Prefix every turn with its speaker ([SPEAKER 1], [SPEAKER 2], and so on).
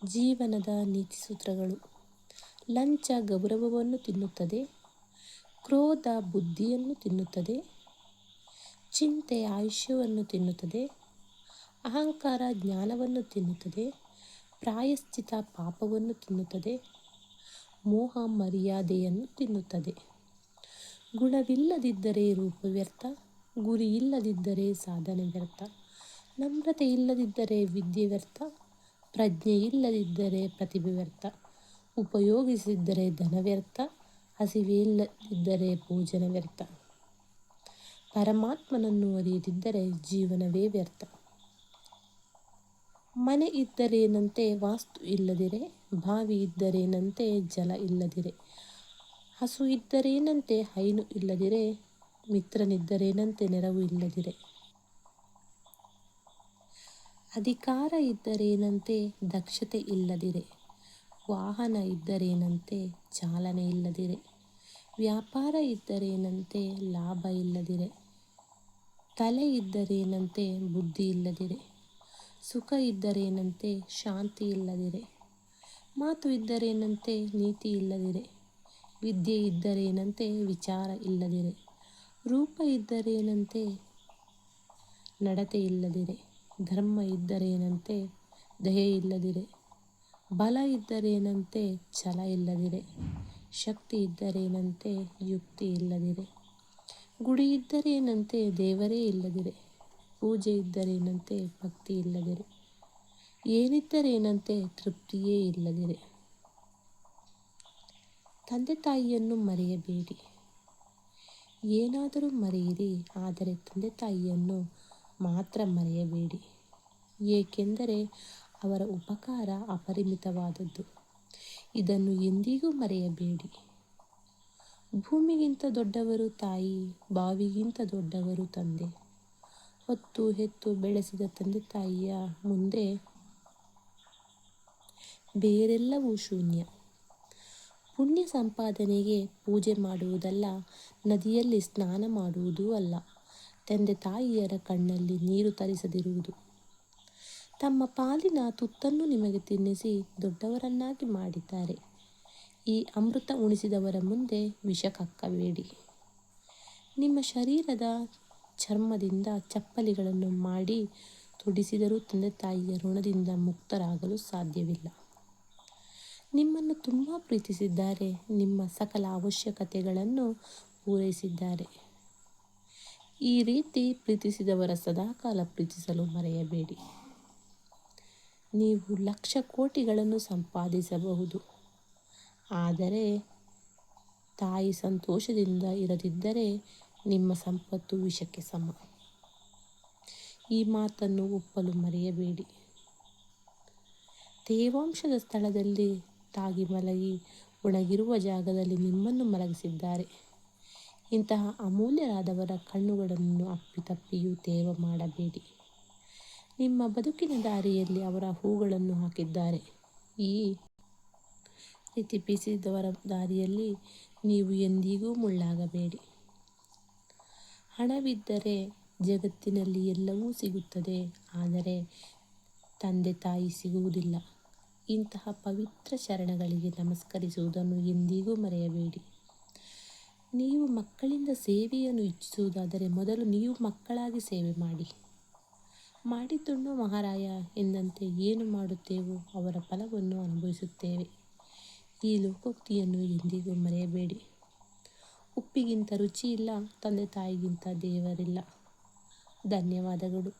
[SPEAKER 1] ಜೀವನದ ನೀತಿಸೂತ್ರಗಳು. ಲಂಚ ಗೌರವವನ್ನು ತಿನ್ನುತ್ತದೆ, ಕ್ರೋಧ ಬುದ್ಧಿಯನ್ನು ತಿನ್ನುತ್ತದೆ, ಚಿಂತೆ ಆಯುಷ್ಯವನ್ನು ತಿನ್ನುತ್ತದೆ, ಅಹಂಕಾರ ಜ್ಞಾನವನ್ನು ತಿನ್ನುತ್ತದೆ, ಪ್ರಾಯಶ್ಚಿತ ಪಾಪವನ್ನು ತಿನ್ನುತ್ತದೆ, ಮೋಹ ಮರ್ಯಾದೆಯನ್ನು ತಿನ್ನುತ್ತದೆ. ಗುಣವಿಲ್ಲದಿದ್ದರೆ ರೂಪ ವ್ಯರ್ಥ, ಗುರಿ ಇಲ್ಲದಿದ್ದರೆ ಸಾಧನೆ ವ್ಯರ್ಥ, ನಮ್ರತೆ ಇಲ್ಲದಿದ್ದರೆ ವಿದ್ಯೆ ವ್ಯರ್ಥ, ಪ್ರಜ್ಞೆ ಇಲ್ಲದಿದ್ದರೆ ಪ್ರತಿಭೆ ವ್ಯರ್ಥ, ಉಪಯೋಗಿಸಿದ್ದರೆ ಧನ ವ್ಯರ್ಥ, ಹಸಿವೆ ಇಲ್ಲದಿದ್ದರೆ ಭೋಜನ ವ್ಯರ್ಥ, ಪರಮಾತ್ಮನನ್ನು ಅರಿಯದಿದ್ದರೆ ಜೀವನವೇ ವ್ಯರ್ಥ. ಮನೆ ಇದ್ದರೇನಂತೆ ವಾಸ್ತು ಇಲ್ಲದಿರೆ, ಬಾವಿ ಇದ್ದರೇನಂತೆ ಜಲ ಇಲ್ಲದಿರೆ, ಹಸು ಇದ್ದರೇನಂತೆ ಹೈನು ಇಲ್ಲದಿರೆ, ಮಿತ್ರನಿದ್ದರೇನಂತೆ ನೆರವು ಇಲ್ಲದಿರೆ, ಅಧಿಕಾರ ಇದ್ದರೇನಂತೆ ದಕ್ಷತೆ ಇಲ್ಲದಿರೆ, ವಾಹನ ಇದ್ದರೇನಂತೆ ಚಾಲನೆ ಇಲ್ಲದಿರೆ, ವ್ಯಾಪಾರ ಇದ್ದರೇನಂತೆ ಲಾಭ ಇಲ್ಲದಿರೆ, ತಲೆ ಇದ್ದರೇನಂತೆ ಬುದ್ಧಿ ಇಲ್ಲದಿರೆ, ಸುಖ ಇದ್ದರೇನಂತೆ ಶಾಂತಿ ಇಲ್ಲದಿರೆ, ಮಾತು ಇದ್ದರೇನಂತೆ ನೀತಿ ಇಲ್ಲದಿರೆ, ವಿದ್ಯೆ ಇದ್ದರೇನಂತೆ ವಿಚಾರ ಇಲ್ಲದಿರೆ, ರೂಪ ಇದ್ದರೇನಂತೆ ನಡತೆ ಇಲ್ಲದಿರೆ, ಧರ್ಮ ಇದ್ದರೇನಂತೆ ದಯೆ ಇಲ್ಲದಿರೆ, ಬಲ ಇದ್ದರೇನಂತೆ ಛಲ ಇಲ್ಲದಿರೆ, ಶಕ್ತಿ ಇದ್ದರೇನಂತೆ ಯುಕ್ತಿ ಇಲ್ಲದಿರೆ, ಗುಡಿ ಇದ್ದರೇನಂತೆ ದೇವರೇ ಇಲ್ಲದಿರೆ, ಪೂಜೆ ಇದ್ದರೇನಂತೆ ಭಕ್ತಿ ಇಲ್ಲದಿರೆ, ಏನಿದ್ದರೇನಂತೆ ತೃಪ್ತಿಯೇ ಇಲ್ಲದಿರೆ. ತಂದೆ ತಾಯಿಯನ್ನು ಮರೆಯಬೇಡಿ. ಏನಾದರೂ ಮರೆಯಿರಿ, ಆದರೆ ತಂದೆ ತಾಯಿಯನ್ನು ಮಾತ್ರ ಮರೆಯಬೇಡಿ. ಏಕೆಂದರೆ ಅವರ ಉಪಕಾರ ಅಪರಿಮಿತವಾದದ್ದು. ಇದನ್ನು ಎಂದಿಗೂ ಮರೆಯಬೇಡಿ. ಭೂಮಿಗಿಂತ ದೊಡ್ಡವರು ತಾಯಿ, ಬಾವಿಗಿಂತ ದೊಡ್ಡವರು ತಂದೆ. ಹೊತ್ತು ಹೆತ್ತು ಬೆಳೆಸಿದ ತಂದೆ ತಾಯಿಯ ಮುಂದೆ ಬೇರೆಲ್ಲವೂ ಶೂನ್ಯ. ಪುಣ್ಯ ಸಂಪಾದನೆಗೆ ಪೂಜೆ ಮಾಡುವುದಲ್ಲ, ನದಿಯಲ್ಲಿ ಸ್ನಾನ ಮಾಡುವುದೂ ಅಲ್ಲ, ತಂದೆ ತಾಯಿಯರ ಕಣ್ಣಲ್ಲಿ ನೀರು ತರಿಸದಿರುವುದು. ತಮ್ಮ ಪಾಲಿನ ತುತ್ತನ್ನು ನಿಮಗೆ ತಿನ್ನಿಸಿ ದೊಡ್ಡವರನ್ನಾಗಿ ಮಾಡಿದ್ದಾರೆ. ಈ ಅಮೃತ ಉಣಿಸಿದವರ ಮುಂದೆ ವಿಷ ಕಕ್ಕಬೇಡಿ. ನಿಮ್ಮ ಶರೀರದ ಚರ್ಮದಿಂದ ಚಪ್ಪಲಿಗಳನ್ನು ಮಾಡಿ ತೊಡಿಸಿದರೂ ತಂದೆ ತಾಯಿಯ ಋಣದಿಂದ ಮುಕ್ತರಾಗಲು ಸಾಧ್ಯವಿಲ್ಲ. ನಿಮ್ಮನ್ನು ತುಂಬ ಪ್ರೀತಿಸಿದ್ದಾರೆ, ನಿಮ್ಮ ಸಕಲ ಅವಶ್ಯಕತೆಗಳನ್ನು ಪೂರೈಸಿದ್ದಾರೆ. ಈ ರೀತಿ ಪ್ರೀತಿಸಿದವರ ಸದಾಕಾಲ ಪ್ರೀತಿಸಲು ಮರೆಯಬೇಡಿ. ನೀವು ಲಕ್ಷ ಕೋಟಿಗಳನ್ನು ಸಂಪಾದಿಸಬಹುದು, ಆದರೆ ತಾಯಿ ಸಂತೋಷದಿಂದ ಇರದಿದ್ದರೆ ನಿಮ್ಮ ಸಂಪತ್ತು ವಿಷಕ್ಕೆ ಸಮ. ಈ ಮಾತನ್ನು ಒಪ್ಪಲು ಮರೆಯಬೇಡಿ. ತೇವಾಂಶದ ಸ್ಥಳದಲ್ಲಿ ತಾಗಿ ಮಲಗಿ ಒಣಗಿರುವ ಜಾಗದಲ್ಲಿ ನಿಮ್ಮನ್ನು ಮಲಗಿಸಿದ್ದಾರೆ. ಇಂತಹ ಅಮೂಲ್ಯರಾದವರ ಕಣ್ಣುಗಳನ್ನು ಅಪ್ಪಿತಪ್ಪಿಯೂ ತೇವ ಮಾಡಬೇಡಿ. ನಿಮ್ಮ ಬದುಕಿನ ದಾರಿಯಲ್ಲಿ ಅವರ ಹೂಗಳನ್ನು ಹಾಕಿದ್ದಾರೆ. ಈ ರೀತಿ ಪ್ರೀತಿಸಿದವರ ದಾರಿಯಲ್ಲಿ ನೀವು ಎಂದಿಗೂ ಮುಳ್ಳಾಗಬೇಡಿ. ಹಣವಿದ್ದರೆ ಜಗತ್ತಿನಲ್ಲಿ ಎಲ್ಲವೂ ಸಿಗುತ್ತದೆ, ಆದರೆ ತಂದೆ ತಾಯಿ ಸಿಗುವುದಿಲ್ಲ. ಇಂತಹ ಪವಿತ್ರ ಚರಣಗಳಿಗೆ ನಮಸ್ಕರಿಸುವುದನ್ನು ಎಂದಿಗೂ ಮರೆಯಬೇಡಿ. ನೀವು ಮಕ್ಕಳಿಂದ ಸೇವೆಯನ್ನು ಇಚ್ಛಿಸುವುದಾದರೆ ಮೊದಲು ನೀವು ಮಕ್ಕಳಾಗಿ ಸೇವೆ ಮಾಡಿ. ಮಾಡಿದ್ದುಣ್ಣೋ ಮಹಾರಾಯ ಎಂದಂತೆ ಏನು ಮಾಡುತ್ತೇವೋ ಅವರ ಫಲವನ್ನು ಅನುಭವಿಸುತ್ತೇವೆ. ಈ ಲೋಕೋಕ್ತಿಯನ್ನು ಎಂದಿಗೂ ಮರೆಯಬೇಡಿ. ಉಪ್ಪಿಗಿಂತ ರುಚಿ ಇಲ್ಲ, ತಂದೆ ತಾಯಿಗಿಂತ ದೇವರಿಲ್ಲ. ಧನ್ಯವಾದಗಳು.